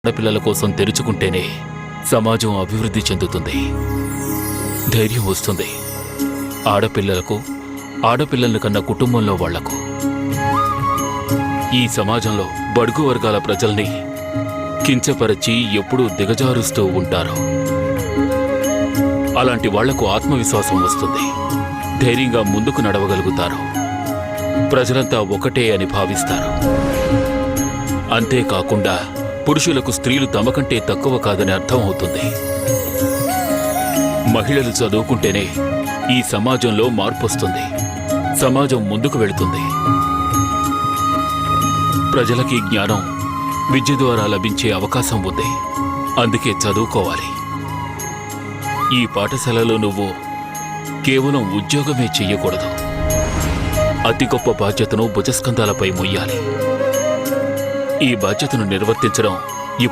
ఆడపిల్లల కోసం తెరుచుకుంటేనే సమాజం అభివృద్ధి చెందుతుంది, ధైర్యం వస్తుంది. ఆడపిల్లలకు, ఆడపిల్లల కన్నా కుటుంబంలో వాళ్లకు. ఈ సమాజంలో బడుగు వర్గాల ప్రజల్ని కించపరచి ఎప్పుడూ దిగజారుస్తూ ఉంటారు. అలాంటి వాళ్లకు ఆత్మవిశ్వాసం వస్తుంది, ధైర్యంగా ముందుకు నడవగలుగుతారు. ప్రజలంతా ఒకటే అని భావిస్తారు. అంతేకాకుండా పురుషులకు స్త్రీలు తమకంటే తక్కువ కాదని అర్థం అవుతుంది. మహిళలు చదువుకుంటేనే ఈ సమాజంలో మార్పు వస్తుంది, సమాజం ముందుకు వెళుతుంది. ప్రజలకి జ్ఞానం విద్య ద్వారా లభించే అవకాశం ఉంది, అందుకే చదువుకోవాలి. ఈ పాఠశాలలో నువ్వు కేవలం ఉద్యోగమే చెయ్యకూడదు, అతి గొప్ప బాధ్యతను భుజస్కంధాలపై మొయ్యాలి. ఈ బాధ్యతను నిర్వర్తించడం